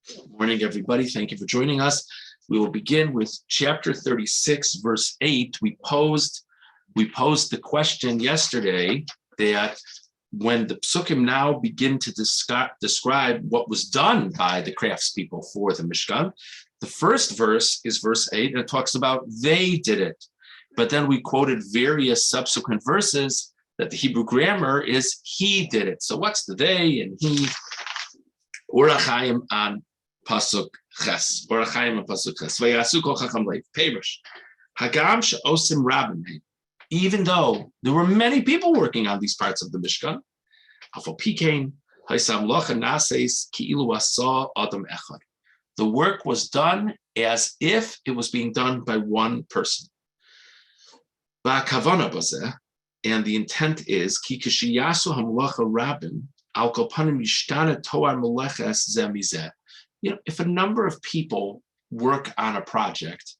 Good morning, everybody. Thank you for joining us. We will begin with chapter 36, verse 8. We posed the question yesterday that when the psukim now begin to describe what was done by the craftspeople for the Mishkan, the first verse is verse 8, and it talks about they did it. But then we quoted various subsequent verses that the Hebrew grammar is he did it. So what's the they and he? Orachayim on pasuk ches. Orachayim on pasuk ches. Vayasu kol chacham leiv. Perish. Hagam she'osim rabim. Even though there were many people working on these parts of the Mishkan, afal pikein haisam locha naseis ki'ilu asa adam echad. The work was done as if it was being done by one person. Ba'kavana bazeh, and the intent is ki kishiyasu hamlacha rabim. If a number of people work on a project,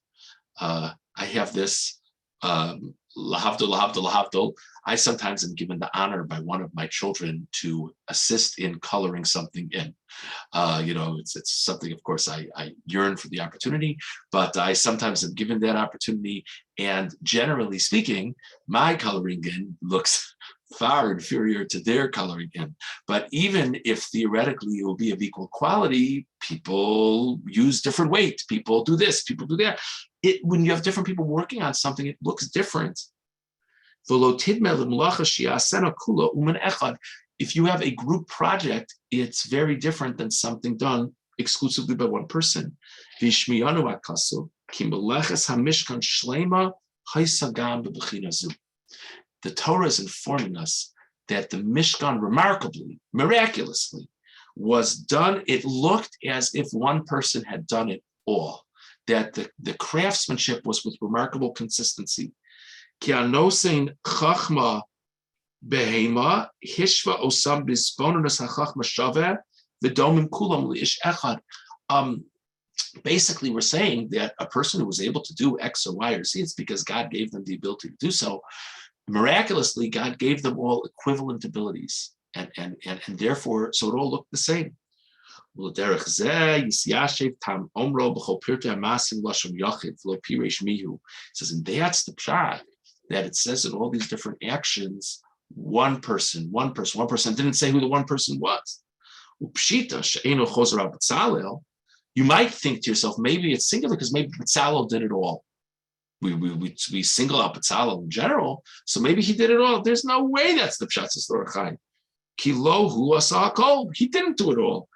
I have this lahavdil. I sometimes am given the honor by one of my children to assist in coloring something in. It's something, of course, I yearn for the opportunity, but I sometimes am given that opportunity. And generally speaking, my coloring in looks far inferior to their coloring in. But even if theoretically it will be of equal quality, people use different weight. People do this, people do that. When you have different people working on something, it looks different. If you have a group project, it's very different than something done exclusively by one person. The Torah is informing us that the Mishkan miraculously, was done. It looked as if one person had done it all, that the craftsmanship was with remarkable consistency. Basically, we're saying that a person who was able to do X or Y or Z, it's because God gave them the ability to do so. Miraculously, God gave them all equivalent abilities, and therefore, so it all looked the same. It says, and that's the pshat, that it says in all these different actions, one person didn't say who the one person was. You might think to yourself, maybe it's singular because maybe Betzalel did it all. We single out Betzalel in general, so maybe he did it all. There's no way that's the pshat Story of Eliezer. Kilohu asa kol. He didn't do it all.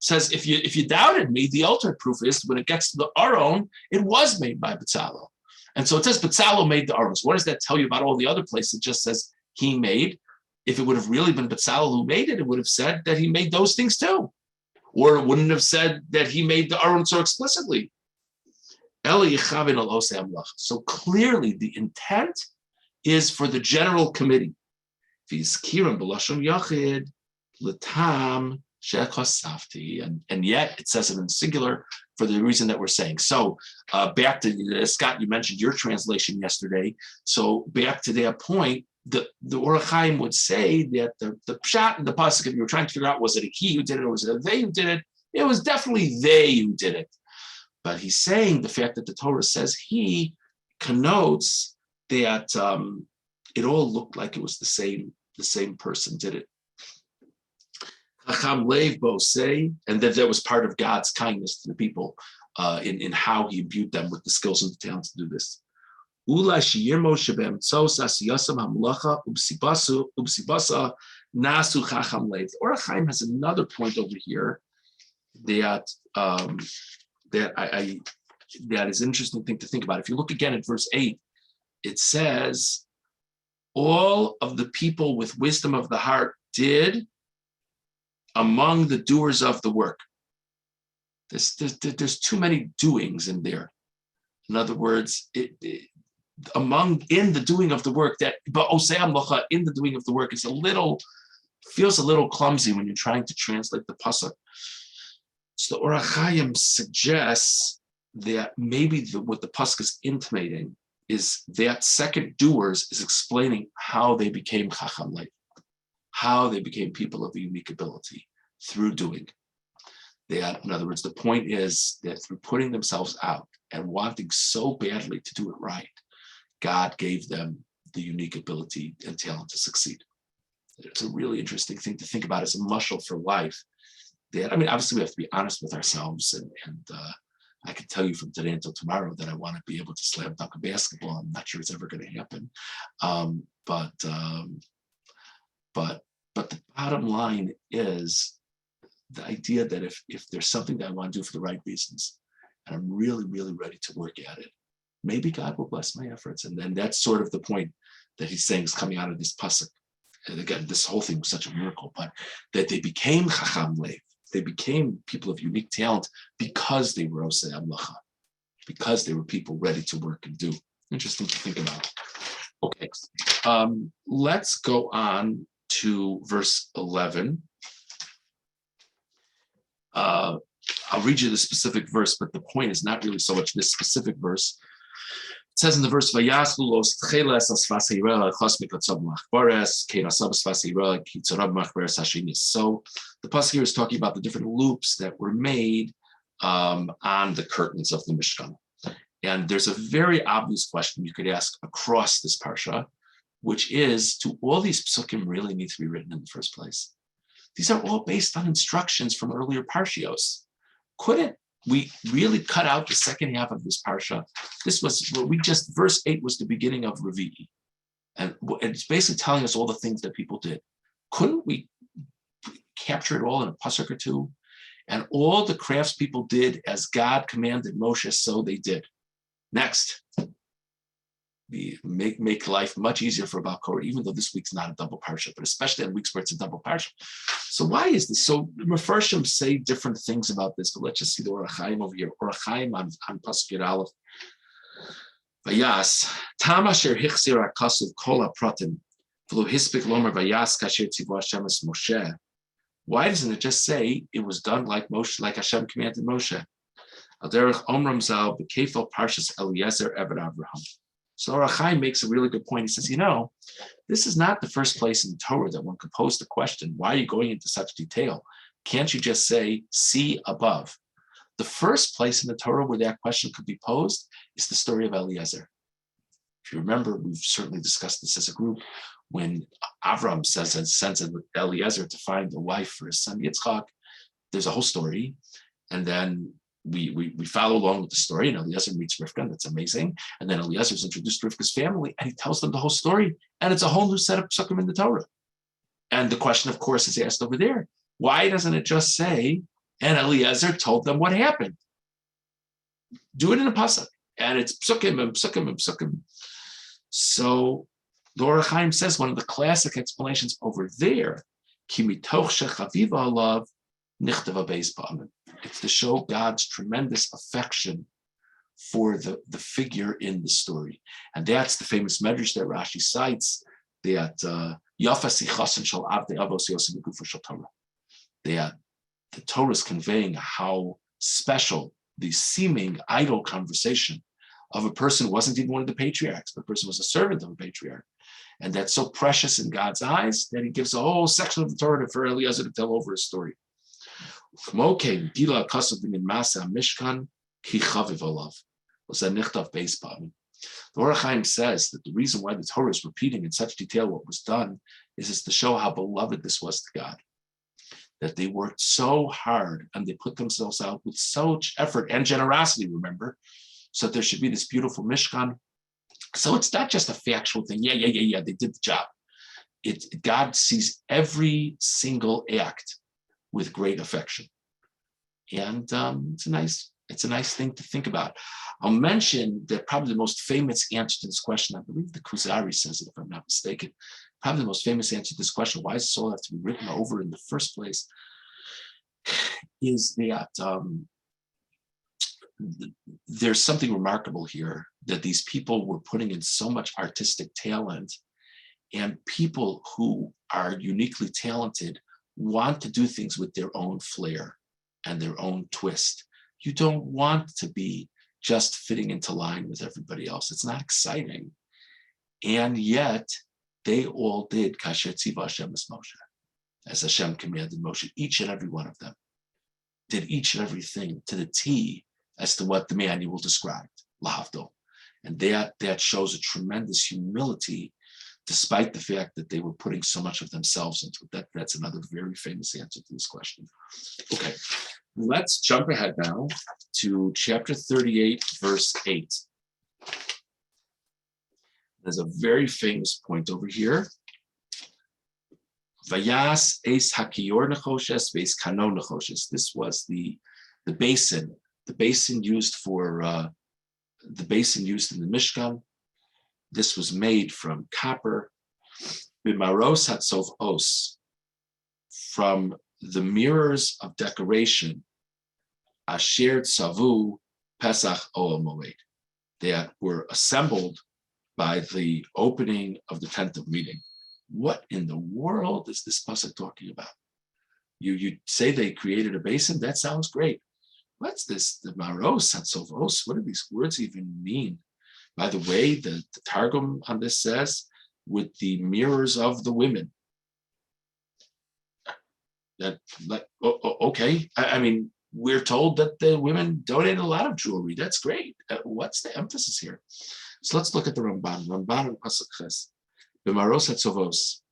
Says if you doubted me, the ultimate proof is when it gets to the Aron, it was made by Betzalel. And so it says Betzalel made the Aron. So what does that tell you about all the other places? It just says he made. If it would have really been Betzalel who made it, it would have said that he made those things too. Or it wouldn't have said that he made the Aron so explicitly. So clearly the intent is for the general committee. And yet it says it in singular for the reason that we're saying. So back to Scott, you mentioned your translation yesterday. So back to that point, the Orach Chaim would say that the pshat and the pasuk, if you were trying to figure out, was it a he who did it or was it a they who did it? It was definitely they who did it. But he's saying the fact that the Torah says he connotes that it all looked like it was the same person did it. Chacham Leiv Bo say, and that was part of God's kindness to the people in how he imbued them with the skills and the talent to do this. Ula sheyirmo shebe'emtzos asiyasam hamlacha ubsibasa nasu chacham leiv. Orach Chaim has another point over here that that is an interesting thing to think about. If you look again at verse 8, it says, all of the people with wisdom of the heart did among the doers of the work. There's too many doings in there. In other words, in the doing of the work, that in the doing of the work feels a little clumsy when you're trying to translate the pasuk. So the Orach Chaim suggests that maybe what the pasuk is intimating is that second doers is explaining how they became chacham leiv, how they became people of a unique ability. through doing. In other words, the point is that through putting themselves out and wanting so badly to do it right, God gave them the unique ability and talent to succeed. It's a really interesting thing to think about as a muscle for life. That, I mean, obviously we have to be honest with ourselves, and I can tell you from today until tomorrow that I want to be able to slam dunk a basketball. I'm not sure it's ever going to happen, but the bottom line is the idea that if there's something that I want to do for the right reasons, and I'm really, really ready to work at it, maybe God will bless my efforts. And then that's sort of the point that he's saying is coming out of this pasuk. And again, this whole thing was such a miracle, but that they became chacham lev, they became people of unique talent because they were osei amlacha, because they were people ready to work and do. Interesting to think about. Okay, let's go on to verse 11. I'll read you the specific verse, but the point is not really so much this specific verse. It says in the verse, so the pasuk here is talking about the different loops that were made on the curtains of the Mishkan. And there's a very obvious question you could ask across this parsha, which is, do all these psukim really need to be written in the first place? These are all based on instructions from earlier parshios. Couldn't we really cut out the second half of this parsha? This was verse 8 was the beginning of Revi'i. And it's basically telling us all the things that people did. Couldn't we capture it all in a pasuk or two? And all the crafts people did as God commanded Moshe, so they did. Next. We make life much easier for Baal Korah, even though this week's not a double parsha, but especially on weeks where it's a double parsha. So why is this? So Mefarshim say different things about this, but let's just see the Orach Chaim over here. Orach Chaim on pasuk Yud Aleph. Vayas tam asher hichzir hakasuv kol hapratim v'lo hispik lomer vayas kasher tzivu Hashem es Moshe. Why doesn't it just say it was done like Moshe, like Hashem commanded Moshe? Al derech omram zal b'kefel parshas Eliezer Eved Avraham. So Orach Chaim makes a really good point. He says, this is not the first place in the Torah that one could pose the question, why are you going into such detail? Can't you just say, see above? The first place in the Torah where that question could be posed is the story of Eliezer. If you remember, we've certainly discussed this as a group, when Avram sends Eliezer to find a wife for his son Yitzchak. There's a whole story, and then we follow along with the story, and Eliezer meets Rivka, and that's amazing. And then Eliezer's introduced to Rivka's family, and he tells them the whole story, and it's a whole new set of psukim in the Torah. And the question, of course, is asked over there. Why doesn't it just say, and Eliezer told them what happened? Do it in a pasuk, and it's psukim and psukim and psukim. So the Orach Chaim says one of the classic explanations over there, ki mitoch shechaviva alav nichtava beis pa'amim. It's to show God's tremendous affection for the figure in the story. And that's the famous medrash that Rashi cites, that Yafa sichasan shal avdei avos yosef b'gufa shel Torah. That the Torah is conveying how special the seeming idle conversation of a person who wasn't even one of the patriarchs, but a person who was a servant of a patriarch. And that's so precious in God's eyes that he gives a whole section of the Torah for Eliezer to tell over his story. The Orach Chaim says that the reason why the Torah is repeating in such detail what was done is to show how beloved this was to God. That they worked so hard and they put themselves out with such effort and generosity, remember, so that there should be this beautiful Mishkan. So it's not just a factual thing. Yeah, they did the job. God sees every single act with great affection. And it's a nice thing to think about. I'll mention that probably the most famous answer to this question, I believe the Kuzari says it if I'm not mistaken, probably the most famous answer to this question, why does this all have to be written over in the first place, is that there's something remarkable here, that these people were putting in so much artistic talent, and people who are uniquely talented want to do things with their own flair and their own twist. You don't want to be just fitting into line with everybody else. It's not exciting. And yet they all did kasher tziva Hashem es Moshe. as Hashem commanded Moshe. Each and every one of them did each and everything to the T as to what the manual described, lahavdil. And that shows a tremendous humility, despite the fact that they were putting so much of themselves into it. That's another very famous answer to this question. Okay, let's jump ahead now to chapter 38, verse 8. There's a very famous point over here. Vayas es hakiyor nechoshes veis kano nechoshes. This was the basin used for the basin used in the Mishkan. This was made from copper. Bimaros hatzov os, from the mirrors of decoration. Asher tzavu pesach oel moed, that were assembled by the opening of the tent of meeting. What in the world is this pasuk talking about? You say they created a basin? That sounds great. What's this? The maros hatzovos? What do these words even mean? By the way, the Targum on this says, with the mirrors of the women. Okay. I mean, we're told that the women donated a lot of jewelry. That's great. What's the emphasis here? So let's look at the Ramban. Ramban and Pasuk Ches. B'maros hatzovos.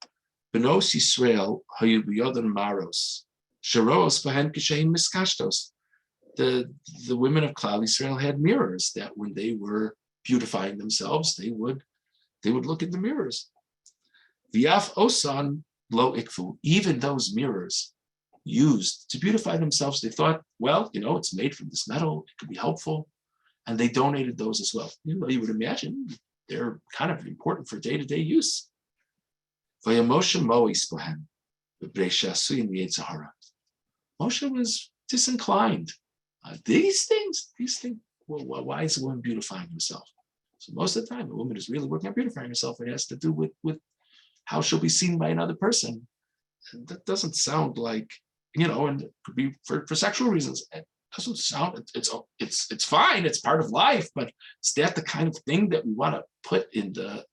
Benos Yisrael hayu b'yodan maros. Sharos b'hen kishein miskashtos. The women of Klal Yisrael had mirrors that when they were beautifying themselves, they would look in the mirrors. V'yaf osan lo ikfu. Even those mirrors used to beautify themselves, they thought, well, it's made from this metal, it could be helpful, and they donated those as well. You would imagine they're kind of important for day-to-day use. Moshe was disinclined. These things, well, why is a woman beautifying herself? So most of the time, a woman is really working on beautifying herself. It has to do with how she'll be seen by another person. And that doesn't sound like, and it could be for sexual reasons. It doesn't sound, it's fine, it's part of life, but is that the kind of thing that we want to put in the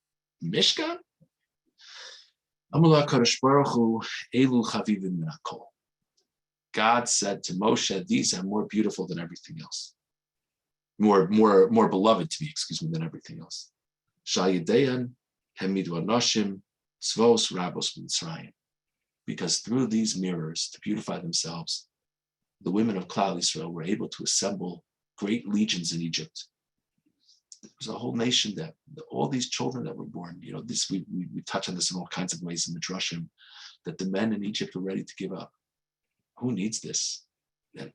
Mishkan? God said to Moshe, these are more beautiful than everything else. More beloved to me, than everything else. Because through these mirrors, to beautify themselves, the women of Klal Yisrael were able to assemble great legions in Egypt. There was a whole nation that all these children that were born, this we touch on this in all kinds of ways in the Drushim, that the men in Egypt were ready to give up. Who needs this? And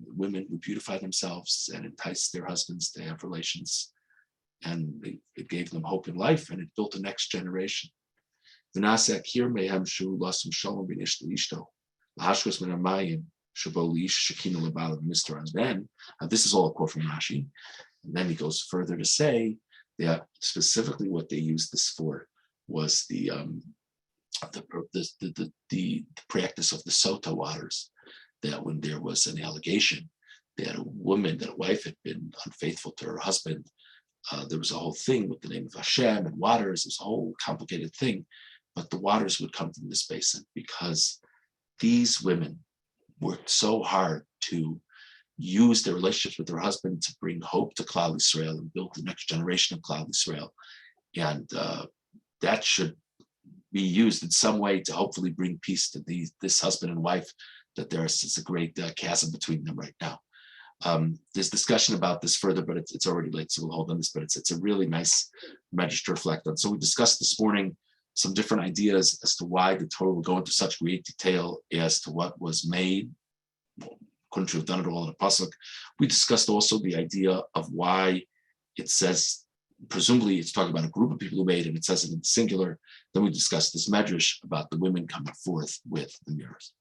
women would beautify themselves and entice their husbands to have relations. And it gave them hope in life, and it built the next generation. Now, this is all a quote from Rashi. And then he goes further to say that specifically what they used this for was the practice of the sota waters, that when there was an allegation that a wife had been unfaithful to her husband, there was a whole thing with the name of Hashem and waters. It was a whole complicated thing, but the waters would come from this basin because these women worked so hard to use their relationships with their husband to bring hope to Klal Yisrael and build the next generation of Klal Yisrael. And that should be used in some way to hopefully bring peace to this husband and wife, that there's a great chasm between them right now. There's discussion about this further, but it's already late, so we'll hold on this, but it's a really nice measure to reflect on. So we discussed this morning some different ideas as to why the Torah will go into such great detail as to what was made. Couldn't you have done it all in a pasuk? We discussed also the idea of why it says, presumably it's talking about a group of people who made, and it says it in the singular. Then we discussed this medrash about the women coming forth with the mirrors.